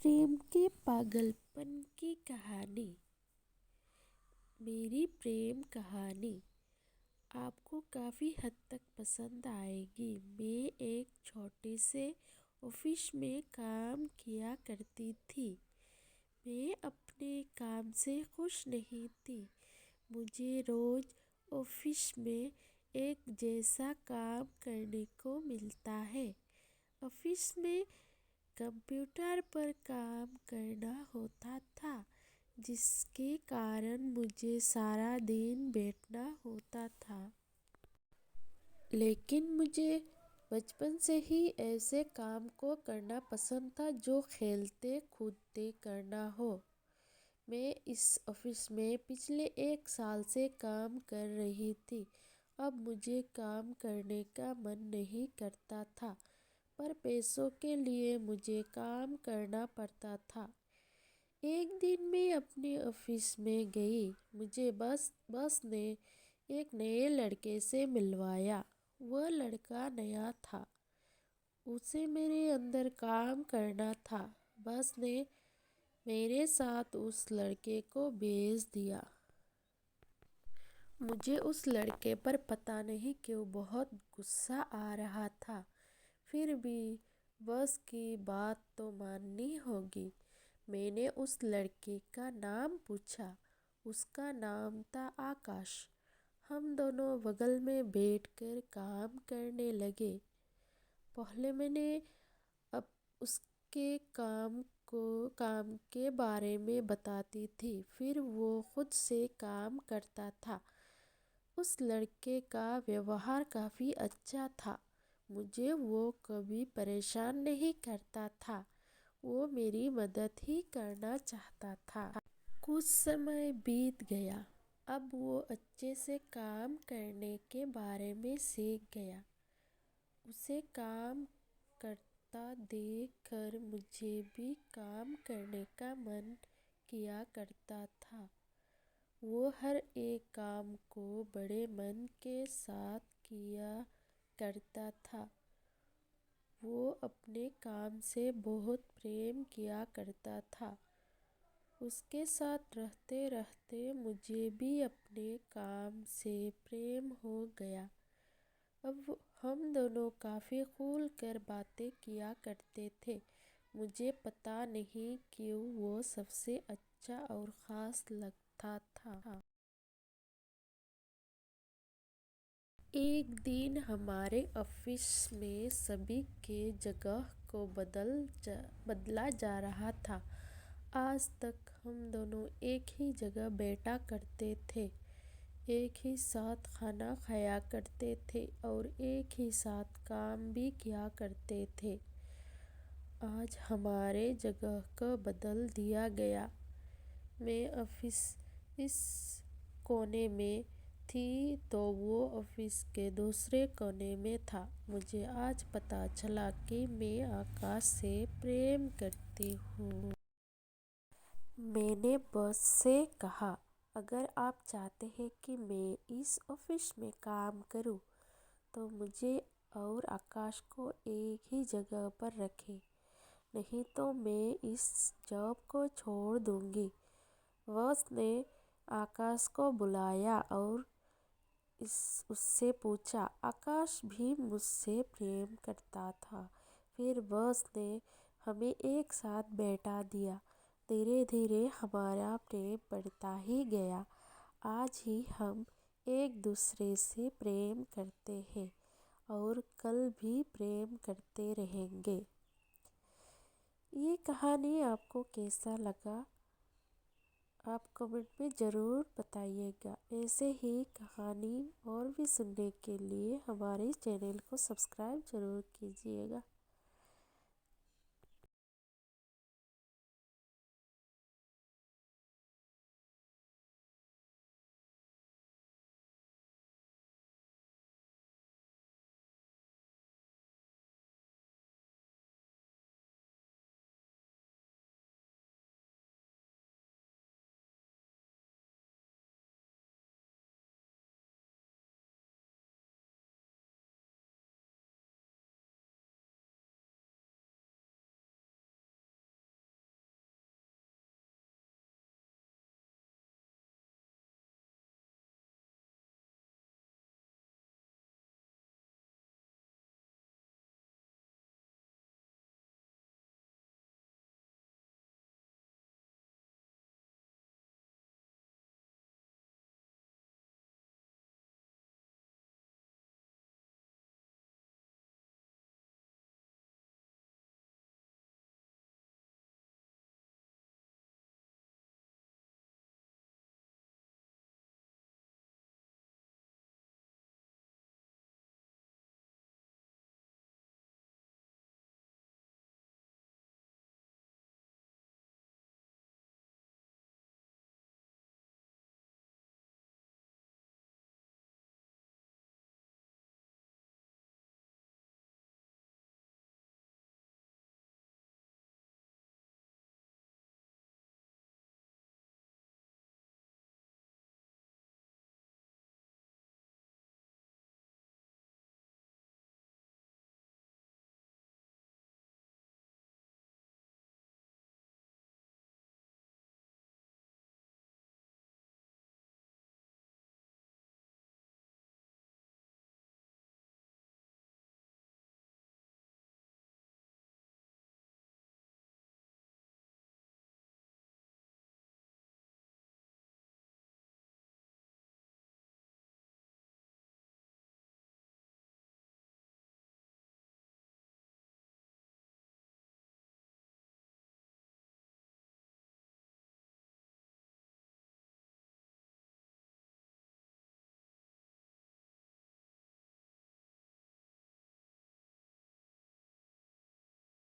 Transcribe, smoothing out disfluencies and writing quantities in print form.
प्रेम के पागलपन की कहानी। मेरी प्रेम कहानी आपको काफ़ी हद तक पसंद आएगी। मैं एक छोटे से ऑफिस में काम किया करती थी। मैं अपने काम से खुश नहीं थी। मुझे रोज़ ऑफिस में एक जैसा काम करने को मिलता है। ऑफिस में कंप्यूटर पर काम करना होता था, जिसके कारण मुझे सारा दिन बैठना होता था। लेकिन मुझे बचपन से ही ऐसे काम को करना पसंद था जो खेलते कूदते करना हो। मैं इस ऑफिस में पिछले 1 साल से काम कर रही थी। अब मुझे काम करने का मन नहीं करता था, पर पैसों के लिए मुझे काम करना पड़ता था। एक दिन मैं अपने ऑफिस में गई। मुझे बस ने एक नए लड़के से मिलवाया। वह लड़का नया था, उसे मेरे अंदर काम करना था। बस ने मेरे साथ उस लड़के को भेज दिया। मुझे उस लड़के पर पता नहीं क्यों बहुत गुस्सा आ रहा था। फिर भी बस की बात तो माननी होगी। मैंने उस लड़के का नाम पूछा। उसका नाम था आकाश। हम दोनों बगल में बैठकर काम करने लगे। पहले मैंने अब उसके काम के बारे में बताती थी, फिर वो खुद से काम करता था। उस लड़के का व्यवहार काफ़ी अच्छा था। मुझे वो कभी परेशान नहीं करता था। वो मेरी मदद ही करना चाहता था। कुछ समय बीत गया। अब वो अच्छे से काम करने के बारे में सीख गया। उसे काम करता देख कर मुझे भी काम करने का मन किया करता था। वो हर एक काम को बड़े मन के साथ किया करता था। वो अपने काम से बहुत प्रेम किया करता था। उसके साथ रहते रहते मुझे भी अपने काम से प्रेम हो गया। अब हम दोनों काफ़ी खुल कर बातें किया करते थे। मुझे पता नहीं क्यों वो सबसे अच्छा और ख़ास लगता था। एक दिन हमारे ऑफिस में सभी के जगह को बदला जा रहा था। आज तक हम दोनों एक ही जगह बैठा करते थे, एक ही साथ खाना खाया करते थे और एक ही साथ काम भी किया करते थे। आज हमारे जगह को बदल दिया गया। मैं ऑफिस इस कोने में थी तो वो ऑफिस के दूसरे कोने में था। मुझे आज पता चला कि मैं आकाश से प्रेम करती हूँ। मैंने बॉस से कहा, अगर आप चाहते हैं कि मैं इस ऑफिस में काम करूँ, तो मुझे और आकाश को एक ही जगह पर रखें, नहीं तो मैं इस जॉब को छोड़ दूँगी। बॉस ने आकाश को बुलाया और उससे पूछा, आकाश भी मुझसे प्रेम करता था। फिर बॉस ने हमें एक साथ बैठा दिया। धीरे धीरे हमारा प्रेम बढ़ता ही गया। आज ही हम एक दूसरे से प्रेम करते हैं और कल भी प्रेम करते रहेंगे। ये कहानी आपको कैसा लगा, आप कमेंट में ज़रूर बताइएगा। ऐसे ही कहानी और भी सुनने के लिए हमारे चैनल को सब्सक्राइब ज़रूर कीजिएगा।